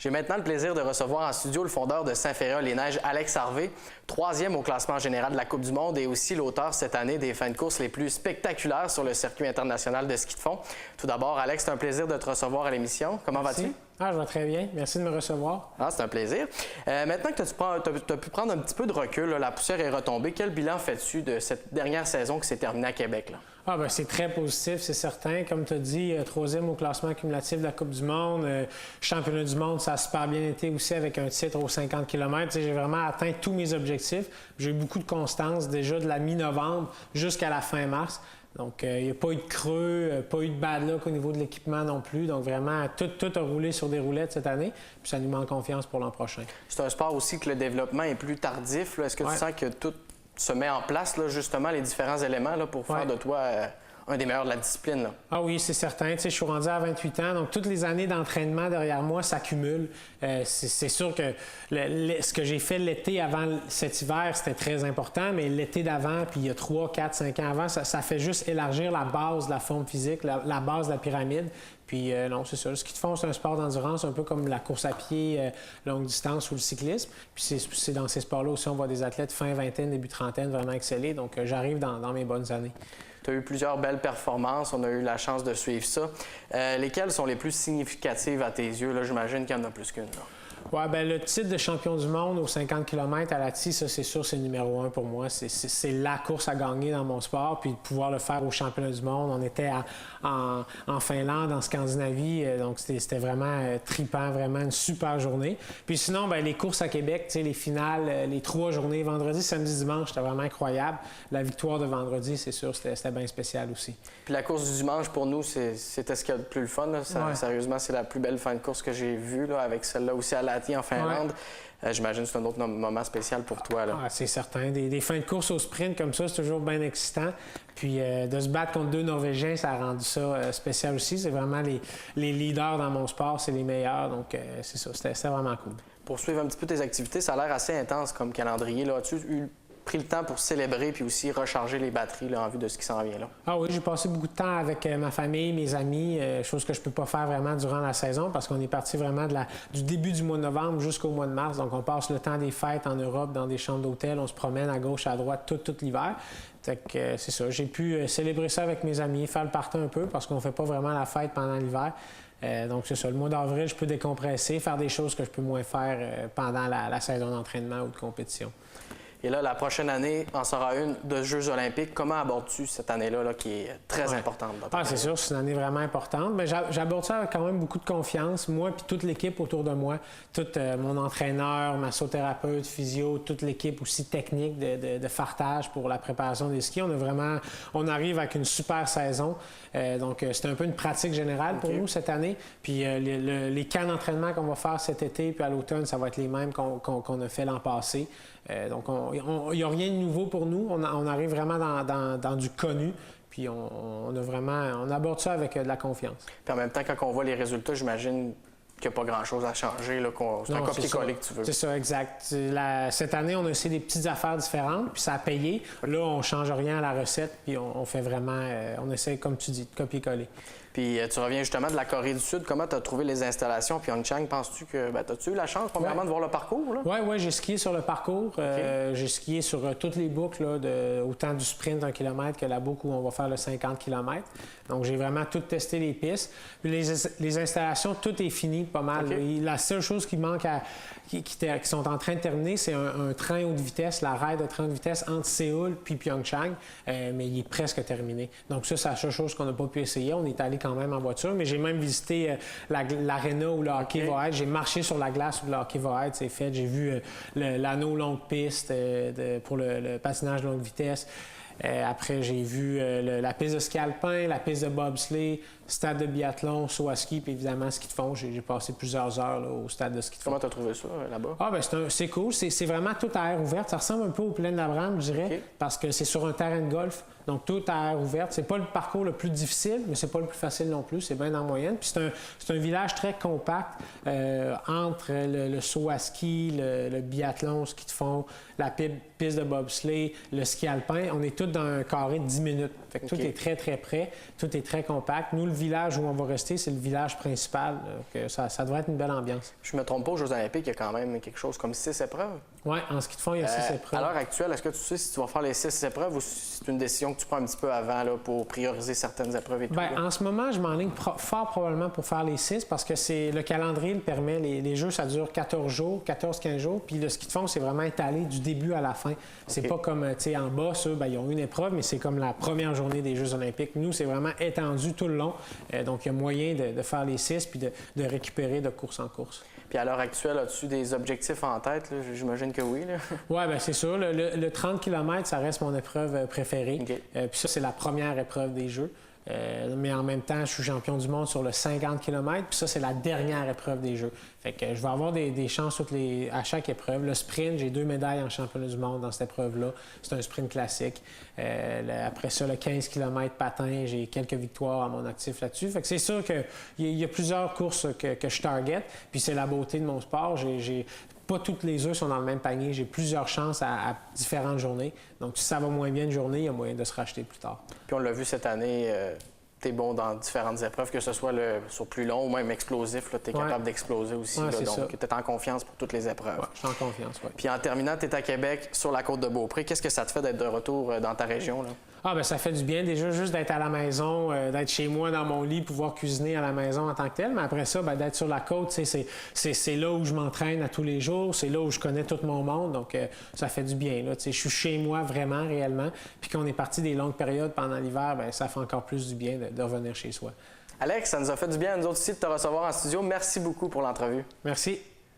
J'ai maintenant le plaisir de recevoir en studio le fondeur de Saint-Féréol-les-Neiges, Alex Harvey, 3e au classement général de la Coupe du monde et aussi l'auteur cette année des fins de course les plus spectaculaires sur le circuit international de ski de fond. Tout d'abord, Alex, c'est un plaisir de te recevoir à l'émission. Comment vas-tu? Ah, je vais très bien. Merci de me recevoir. Ah, c'est un plaisir. Maintenant que tu as pu prendre un petit peu de recul, là, la poussière est retombée. Quel bilan fais-tu de cette dernière saison qui s'est terminée à Québec, là? Ah, ben, c'est très positif, c'est certain. Comme tu as dit, 3e au classement cumulatif de la Coupe du monde. Championnat du monde, ça a super bien été aussi avec un titre aux 50 km. J'ai vraiment atteint tous mes objectifs. J'ai eu beaucoup de constance déjà de la mi-novembre jusqu'à la fin mars. Donc, il n'y a pas eu de creux, pas eu de bad luck au niveau de l'équipement non plus. Donc, vraiment, tout a roulé sur des roulettes cette année. Puis ça nous met en confiance pour l'an prochain. C'est un sport aussi que le développement est plus tardif. Est-ce que tu sens que tout se met en place, là, justement, les différents éléments là, pour faire de toi un des meilleurs de la discipline? Là? Ah oui, c'est certain. Tu sais, je suis rendu à 28 ans, donc toutes les années d'entraînement derrière moi s'accumulent. C'est sûr que ce que j'ai fait l'été avant cet hiver, c'était très important, mais l'été d'avant, puis il y a 3, 4, 5 ans avant, ça fait juste élargir la base de la forme physique, la base de la pyramide. Puis non, c'est ça. Le ski de fond, c'est un sport d'endurance, un peu comme la course à pied, longue distance ou le cyclisme. Puis c'est dans ces sports-là aussi, on voit des athlètes fin vingtaine, début trentaine vraiment exceller. Donc j'arrive dans mes bonnes années. Tu as eu plusieurs belles performances, on a eu la chance de suivre ça. Lesquelles sont les plus significatives à tes yeux? J'imagine qu'il y en a plus qu'une. Oui, bien, le titre de champion du monde aux 50 km à la TI, ça, c'est sûr, c'est numéro 1 pour moi. C'est la course à gagner dans mon sport. Puis de pouvoir le faire au championnat du monde. On était en Finlande, en Scandinavie. Donc, c'était vraiment trippant, vraiment une super journée. Puis sinon, bien, les courses à Québec, tu sais, les finales, les 3 journées, vendredi, samedi, dimanche, c'était vraiment incroyable. La victoire de vendredi, c'est sûr, c'était bien spécial aussi. Puis la course du dimanche, pour nous, c'était ce qu'il y a de plus le fun. Sérieusement, c'est la plus belle fin de course que j'ai vue, là, avec celle-là aussi à la en Finlande. J'imagine que c'est un autre moment spécial pour toi. Là. Ah, c'est certain. Des fins de course au sprint comme ça, c'est toujours bien excitant. Puis de se battre contre 2 Norvégiens, ça a rendu ça spécial aussi. C'est vraiment les leaders dans mon sport, c'est les meilleurs. Donc, c'est ça. C'était vraiment cool. Pour suivre un petit peu tes activités, ça a l'air assez intense comme calendrier. As-tu pris le temps pour célébrer puis aussi recharger les batteries là, en vue de ce qui s'en vient là? Ah oui, j'ai passé beaucoup de temps avec ma famille, mes amis, chose que je ne peux pas faire vraiment durant la saison parce qu'on est parti vraiment du début du mois de novembre jusqu'au mois de mars. Donc, on passe le temps des fêtes en Europe, dans des chambres d'hôtel, on se promène à gauche, à droite tout l'hiver. Fait que c'est ça, j'ai pu célébrer ça avec mes amis, faire le party un peu parce qu'on ne fait pas vraiment la fête pendant l'hiver. Donc, c'est ça. Le mois d'avril, je peux décompresser, faire des choses que je peux moins faire pendant la saison d'entraînement ou de compétition. Et là, la prochaine année en sera une de Jeux olympiques. Comment abordes-tu cette année-là là, qui est très importante? Ah, c'est sûr, c'est une année vraiment importante. Mais j'aborde ça avec quand même beaucoup de confiance. Moi puis toute l'équipe autour de moi, tout mon entraîneur, massothérapeute, physio, toute l'équipe aussi technique de fartage pour la préparation des skis. On arrive avec une super saison. Donc, c'est un peu une pratique générale pour nous cette année. Puis les camps d'entraînement qu'on va faire cet été puis à l'automne, ça va être les mêmes qu'on a fait l'an passé. Donc, il n'y a rien de nouveau pour nous. On arrive vraiment dans du connu. Puis on aborde ça avec de la confiance. Puis en même temps, quand on voit les résultats, j'imagine qu'il n'y a pas grand-chose à changer. C'est un copier-coller que tu veux. C'est ça, exact. Cette année, on a essayé des petites affaires différentes, puis ça a payé. Là, on ne change rien à la recette, puis on fait vraiment... on essaie, comme tu dis, de copier-coller. Puis tu reviens justement de la Corée du Sud. Comment tu as trouvé les installations Pyeongchang? Penses-tu que... as-tu eu la chance, premièrement, de voir le parcours? Oui, j'ai skié sur le parcours. J'ai skié sur toutes les boucles, là, autant du sprint 1 kilomètre que la boucle où on va faire le 50 km. Donc, j'ai vraiment tout testé les pistes. Puis les installations, tout est fini pas mal. La seule chose qui manque, qui sont en train de terminer, c'est un train haute vitesse, l'arrêt de train haute vitesse entre Séoul puis Pyeongchang, mais il est presque terminé. Donc ça, c'est la seule chose qu'on n'a pas pu essayer. On est allé quand même en voiture, mais j'ai même visité l'aréna où le hockey va être. J'ai marché sur la glace où le hockey va être, c'est fait. J'ai vu l'anneau longue piste pour le patinage longue vitesse. Après, j'ai vu la piste de ski alpin, la piste de bobsleigh, stade de biathlon, saut à ski, puis évidemment ski de fond. J'ai passé plusieurs heures là, au stade de ski de fond. Comment tu as trouvé ça là-bas? Ah, bien, c'est cool. C'est vraiment tout à air ouverte. Ça ressemble un peu au Plaine d'Abraham, je dirais, parce que c'est sur un terrain de golf. Donc, tout à air ouverte. C'est pas le parcours le plus difficile, mais c'est pas le plus facile non plus. C'est bien dans la moyenne. Puis c'est un village très compact entre le saut à ski, le biathlon, ski de fond, la piste de bobsleigh, le ski alpin. On est tous dans un carré de 10 minutes. Fait que tout est très, très près. Tout est très compact. Nous, le village où on va rester, c'est le village principal. Ça devrait être une belle ambiance. Je me trompe pas, aux Jeux olympiques, il y a quand même quelque chose comme 6 épreuves. Oui, en ski de fond, il y a 6 épreuves. À l'heure actuelle, est-ce que tu sais si tu vas faire les 6 épreuves ou si c'est une décision que tu prends un petit peu avant là, pour prioriser certaines épreuves et tout? Bien, en ce moment, je m'enligne fort probablement pour faire les 6 parce que le calendrier le permet. Les Jeux, ça dure 14 jours, 14-15 jours. Puis le ski de fond, c'est vraiment étalé du début à la fin. C'est pas comme, tu sais, en bas, ça, ils ont une épreuve, mais c'est comme la première journée des Jeux olympiques. Nous, c'est vraiment étendu tout le long. Donc, il y a moyen de faire les 6 puis de récupérer de course en course. Puis à l'heure actuelle, as-tu des objectifs en tête? J'imagine que oui. Oui, bien c'est sûr. Le 30 km, ça reste mon épreuve préférée. Okay. Puis ça, c'est la première épreuve des Jeux. Mais en même temps, je suis champion du monde sur le 50 km, puis ça, c'est la dernière épreuve des Jeux. Fait que je vais avoir des chances à chaque épreuve. Le sprint, j'ai 2 médailles en championnat du monde dans cette épreuve-là. C'est un sprint classique. Après ça, le 15 km patin, j'ai quelques victoires à mon actif là-dessus. Fait que c'est sûr qu'il y a plusieurs courses que je target, puis c'est la beauté de mon sport. Pas toutes les œufs sont dans le même panier. J'ai plusieurs chances à différentes journées. Donc, si ça va moins bien une journée, il y a moyen de se racheter plus tard. Puis on l'a vu cette année, tu es bon dans différentes épreuves, que ce soit sur plus long ou même explosif. Tu es capable d'exploser aussi. Ouais, donc, tu es en confiance pour toutes les épreuves. Ouais, je suis en confiance, oui. Puis en terminant, tu es à Québec, sur la côte de Beaupré. Qu'est-ce que ça te fait d'être de retour dans ta région? Là? Ah, bien, ça fait du bien déjà juste d'être à la maison, d'être chez moi dans mon lit, pouvoir cuisiner à la maison en tant que tel. Mais après ça, bien, d'être sur la côte, c'est là où je m'entraîne à tous les jours, c'est là où je connais tout mon monde. Donc, ça fait du bien. Là, je suis chez moi vraiment, réellement. Puis quand on est parti des longues périodes pendant l'hiver, bien, ça fait encore plus du bien de revenir chez soi. Alex, ça nous a fait du bien à nous autres aussi de te recevoir en studio. Merci beaucoup pour l'entrevue. Merci.